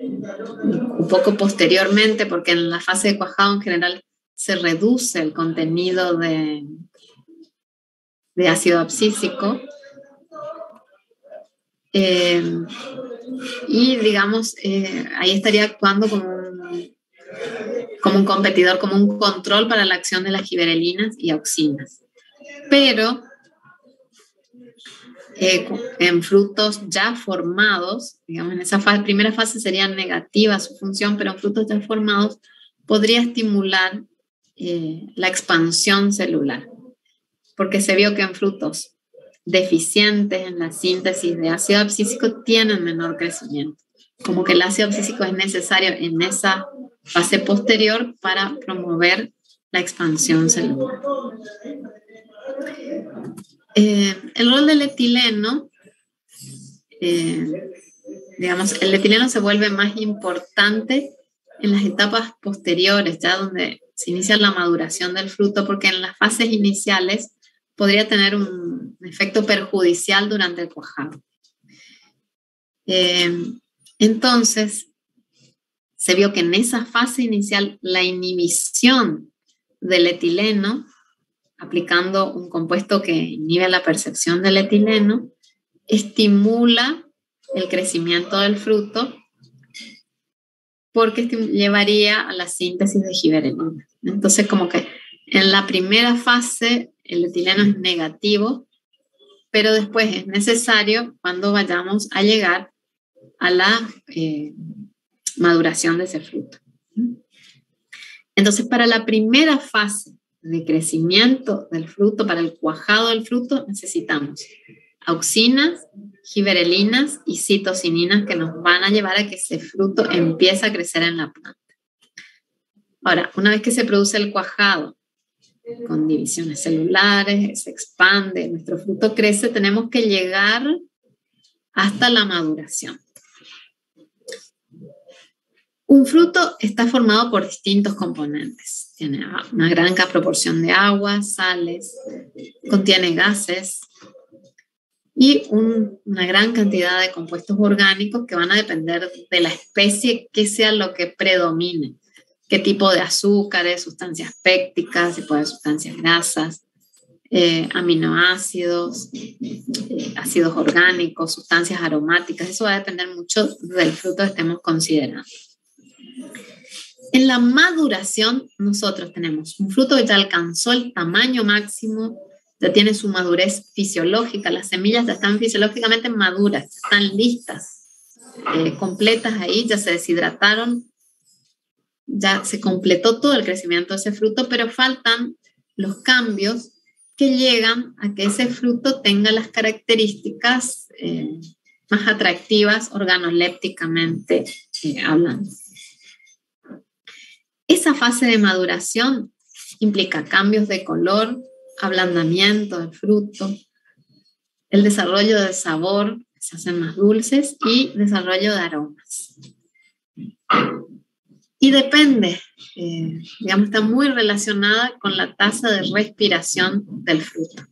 un poco posteriormente, porque en la fase de cuajado en general se reduce el contenido de ácido abscísico. Y digamos, ahí estaría actuando como un competidor, como un control para la acción de las giberelinas y auxinas. Pero En frutos ya formados, digamos, en esa primera fase sería negativa su función, pero en frutos ya formados podría estimular la expansión celular, porque se vio que en frutos deficientes en la síntesis de ácido abscísico tienen menor crecimiento, como que el ácido abscísico es necesario en esa fase posterior para promover la expansión celular. El rol del etileno, digamos, el etileno se vuelve más importante en las etapas posteriores, ya donde se inicia la maduración del fruto, porque en las fases iniciales podría tener un efecto perjudicial durante el cuajado. Entonces, se vio que en esa fase inicial la inhibición del etileno, aplicando un compuesto que inhibe la percepción del etileno, estimula el crecimiento del fruto porque llevaría a la síntesis de giberelina. Entonces, como que en la primera fase el etileno es negativo, pero después es necesario cuando vayamos a llegar a la maduración de ese fruto. Entonces, para la primera fase de crecimiento del fruto, para el cuajado del fruto, necesitamos auxinas, giberelinas y citocininas que nos van a llevar a que ese fruto empiece a crecer en la planta. Ahora, una vez que se produce el cuajado, con divisiones celulares, se expande, nuestro fruto crece, tenemos que llegar hasta la maduración. Un fruto está formado por distintos componentes. Tiene una gran proporción de agua, sales, contiene gases y una gran cantidad de compuestos orgánicos que van a depender de la especie que sea lo que predomine. Qué tipo de azúcares, sustancias pépticas, tipo de sustancias grasas, aminoácidos, ácidos orgánicos, sustancias aromáticas. Eso va a depender mucho del fruto que estemos considerando. En la maduración, nosotros tenemos un fruto que ya alcanzó el tamaño máximo, ya tiene su madurez fisiológica, las semillas ya están fisiológicamente maduras, están listas, completas ahí, ya se deshidrataron, ya se completó todo el crecimiento de ese fruto, pero faltan los cambios que llegan a que ese fruto tenga las características más atractivas organolépticamente hablando. Esa fase de maduración implica cambios de color, ablandamiento del fruto, el desarrollo del sabor, se hacen más dulces, y desarrollo de aromas. Y depende, digamos, está muy relacionada con la tasa de respiración del fruto.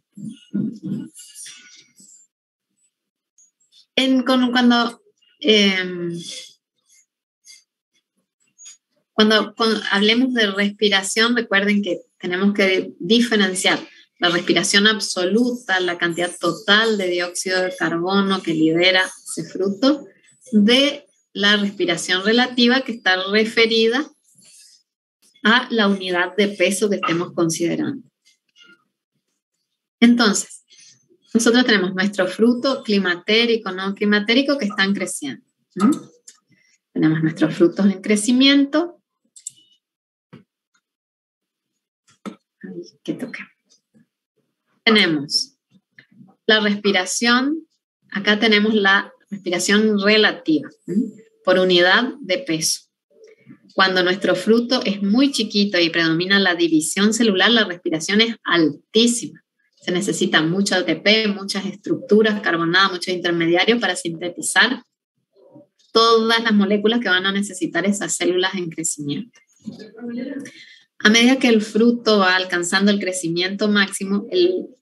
Cuando hablemos de respiración, recuerden que tenemos que diferenciar la respiración absoluta, la cantidad total de dióxido de carbono que libera ese fruto, de la respiración relativa, que está referida a la unidad de peso que estemos considerando. Entonces, nosotros tenemos nuestro fruto climatérico, no climatérico, que están creciendo. Tenemos nuestros frutos en crecimiento. ¿Qué toca? Tenemos la respiración, acá tenemos la respiración relativa, por unidad de peso. Cuando nuestro fruto es muy chiquito y predomina la división celular, la respiración es altísima. Se necesita mucho ATP, muchas estructuras carbonadas, muchos intermediarios para sintetizar todas las moléculas que van a necesitar esas células en crecimiento. A medida que el fruto va alcanzando el crecimiento máximo,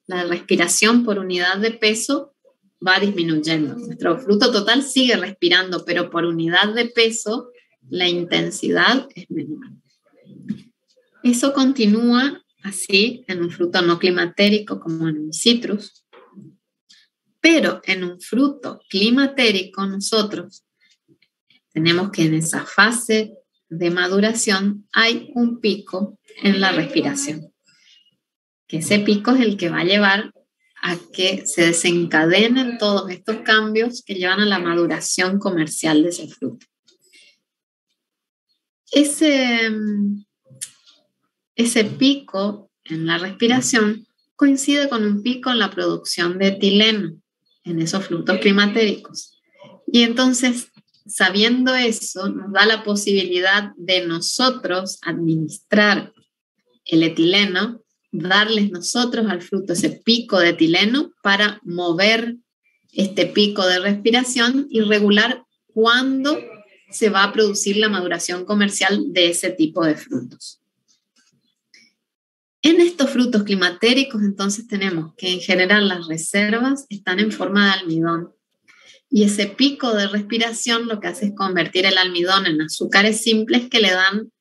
la respiración por unidad de peso va disminuyendo. Nuestro fruto total sigue respirando, pero por unidad de peso la intensidad es menor. Eso continúa así en un fruto no climatérico como en un citrus, pero en un fruto climatérico nosotros tenemos que en esa fase de maduración hay un pico en la respiración, que ese pico es el que va a llevar a que se desencadenen todos estos cambios que llevan a la maduración comercial de ese fruto. Ese pico en la respiración coincide con un pico en la producción de etileno en esos frutos climatéricos. Y entonces, sabiendo eso, nos da la posibilidad de nosotros administrar el etileno, darles nosotros al fruto ese pico de etileno para mover este pico de respiración y regular cuándo se va a producir la maduración comercial de ese tipo de frutos. En estos frutos climatéricos, entonces, tenemos que en general las reservas están en forma de almidón. Y ese pico de respiración lo que hace es convertir el almidón en azúcares simples que le dan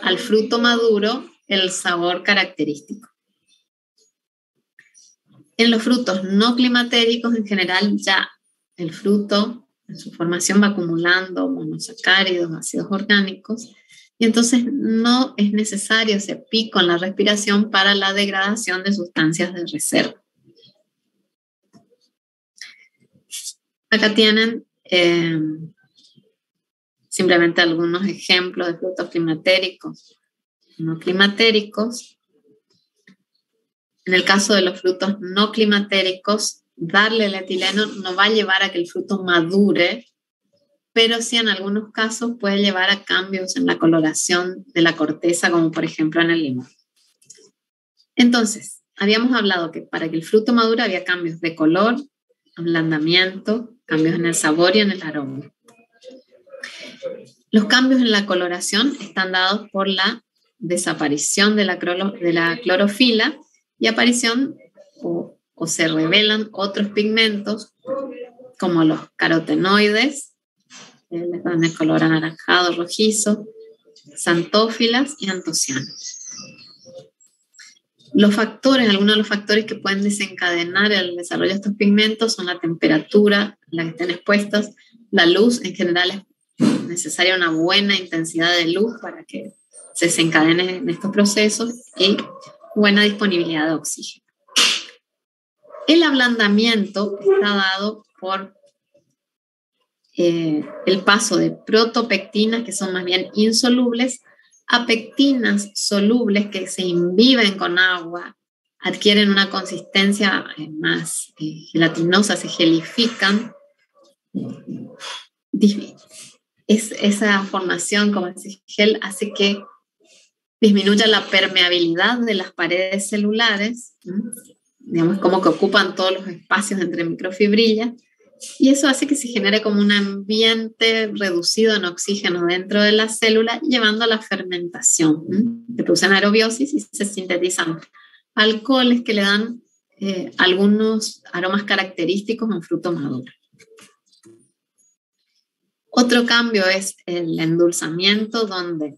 al fruto maduro el sabor característico. En los frutos no climatéricos, en general, ya el fruto en su formación va acumulando monosacáridos, ácidos orgánicos, y entonces no es necesario ese pico en la respiración para la degradación de sustancias de reserva. Acá tienen simplemente algunos ejemplos de frutos climatéricos, no climatéricos. En el caso de los frutos no climatéricos, darle el etileno no va a llevar a que el fruto madure, pero sí en algunos casos puede llevar a cambios en la coloración de la corteza, como por ejemplo en el limón. Entonces, habíamos hablado que para que el fruto madure había cambios de color, ablandamiento, cambios en el sabor y en el aroma. Los cambios en la coloración están dados por la desaparición de la clorofila y aparición o se revelan otros pigmentos como los carotenoides, les dan el color anaranjado, rojizo, xantófilas y antocianos. Algunos de los factores que pueden desencadenar el desarrollo de estos pigmentos son la temperatura a la que estén expuestos, la luz. En general es necesaria una buena intensidad de luz para que se desencadenen estos procesos y buena disponibilidad de oxígeno. El ablandamiento está dado por el paso de protopectinas, que son más bien insolubles, a pectinas solubles que se imbiben con agua, adquieren una consistencia más gelatinosa, se gelifican. Esa formación como ese gel hace que disminuya la permeabilidad de las paredes celulares, digamos como que ocupan todos los espacios entre microfibrillas, y eso hace que se genere como un ambiente reducido en oxígeno dentro de la célula, llevando a la fermentación. Se producen aerobiosis y se sintetizan alcoholes que le dan algunos aromas característicos a un fruto maduro. Otro cambio es el endulzamiento, donde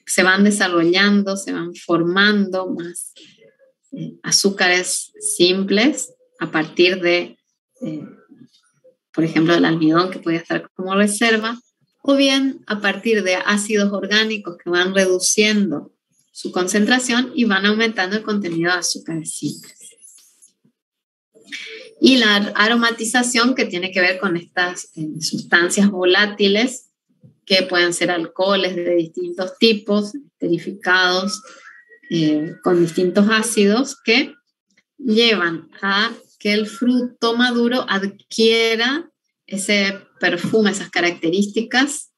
se van desarrollando, se van formando más azúcares simples a partir de, por ejemplo, del almidón que puede estar como reserva, o bien a partir de ácidos orgánicos que van reduciendo su concentración y van aumentando el contenido de azúcares simples. Y la aromatización, que tiene que ver con estas sustancias volátiles que pueden ser alcoholes de distintos tipos, esterificados con distintos ácidos, que llevan a que el fruto maduro adquiera ese perfume, esas características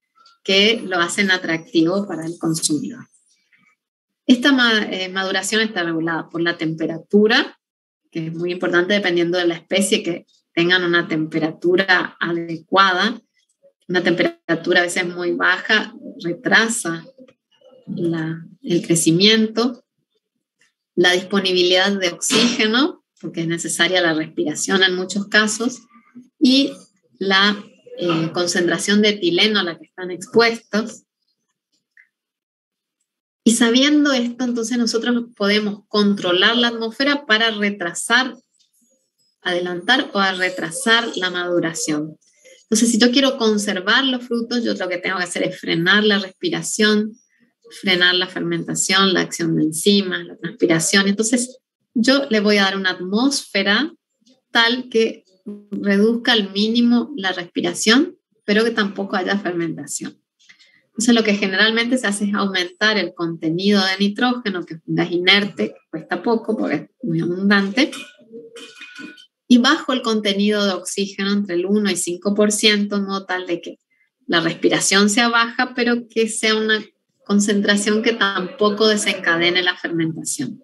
que lo hacen atractivo para el consumidor. Esta maduración está regulada por la temperatura, que es muy importante dependiendo de la especie, que tengan una temperatura adecuada. Una temperatura a veces muy baja retrasa el crecimiento, la disponibilidad de oxígeno, porque es necesaria la respiración en muchos casos, y la concentración de etileno a la que están expuestos. Y sabiendo esto, entonces nosotros podemos controlar la atmósfera para retrasar, adelantar o retrasar la maduración. Entonces, si yo quiero conservar los frutos, yo lo que tengo que hacer es frenar la respiración, frenar la fermentación, la acción de enzimas, la transpiración. Entonces, yo le voy a dar una atmósfera tal que reduzca al mínimo la respiración, pero que tampoco haya fermentación. Entonces lo que generalmente se hace es aumentar el contenido de nitrógeno, que es un gas inerte, que cuesta poco porque es muy abundante, y bajo el contenido de oxígeno entre el 1 y 5%, de modo tal de que la respiración sea baja, pero que sea una concentración que tampoco desencadene la fermentación.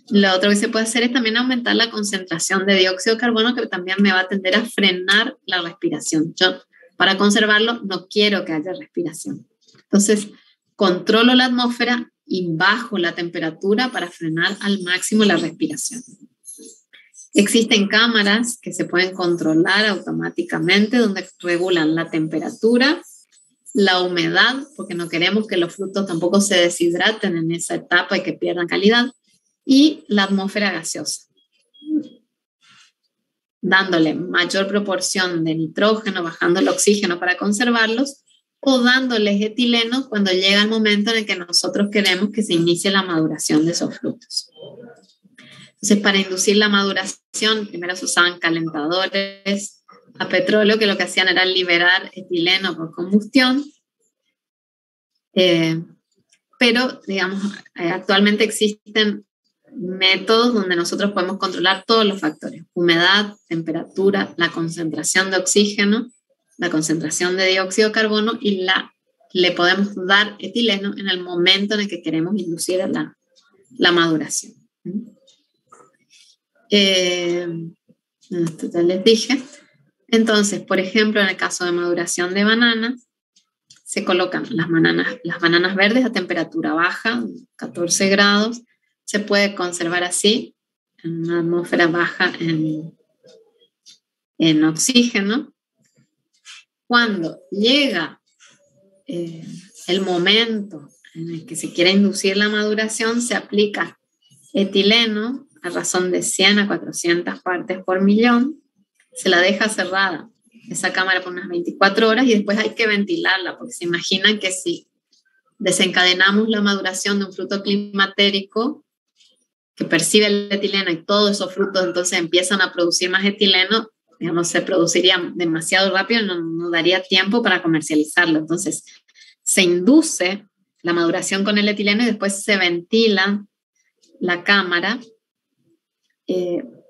Lo otro que se puede hacer es también aumentar la concentración de dióxido de carbono, que también me va a tender a frenar la respiración. Yo, para conservarlo, no quiero que haya respiración. Entonces, controlo la atmósfera y bajo la temperatura para frenar al máximo la respiración. Existen cámaras que se pueden controlar automáticamente, donde regulan la temperatura, la humedad, porque no queremos que los frutos tampoco se deshidraten en esa etapa y que pierdan calidad, y la atmósfera gaseosa, dándole mayor proporción de nitrógeno, bajando el oxígeno para conservarlos, o dándoles etileno cuando llega el momento en el que nosotros queremos que se inicie la maduración de esos frutos. Entonces, para inducir la maduración, primero se usaban calentadores a petróleo, que lo que hacían era liberar etileno por combustión, pero, digamos, actualmente existen métodos donde nosotros podemos controlar todos los factores: humedad, temperatura, la concentración de oxígeno, la concentración de dióxido de carbono, y le podemos dar etileno en el momento en el que queremos inducir la maduración. Esto ya les dije. Entonces, por ejemplo, en el caso de maduración de bananas, se colocan las bananas verdes a temperatura baja, 14 grados. Se puede conservar así, en una atmósfera baja en oxígeno. Cuando llega el momento en el que se quiere inducir la maduración, se aplica etileno a razón de 100 a 400 partes por millón. Se la deja cerrada esa cámara por unas 24 horas y después hay que ventilarla, porque se imaginan que si desencadenamos la maduración de un fruto climatérico que percibe el etileno y todos esos frutos entonces empiezan a producir más etileno, digamos, se produciría demasiado rápido y no daría tiempo para comercializarlo. Entonces, se induce la maduración con el etileno y después se ventila la cámara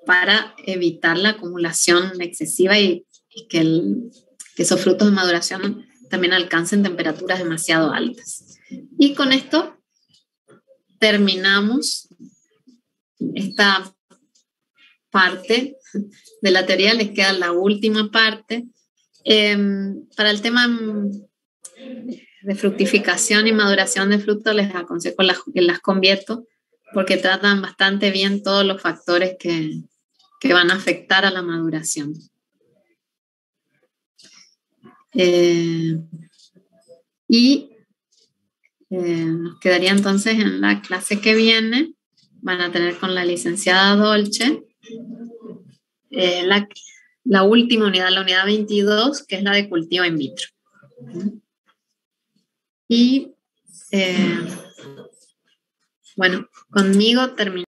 para evitar la acumulación excesiva y que esos frutos de maduración también alcancen temperaturas demasiado altas. Y con esto terminamos esta parte de la teoría. Les queda la última parte. Para el tema de fructificación y maduración de frutos, les aconsejo las Convieto, porque tratan bastante bien todos los factores que van a afectar a la maduración. Nos quedaría entonces en la clase que viene, van a tener con la licenciada Dolce la última unidad, la unidad 22, que es la de cultivo in vitro. Y bueno, conmigo terminamos.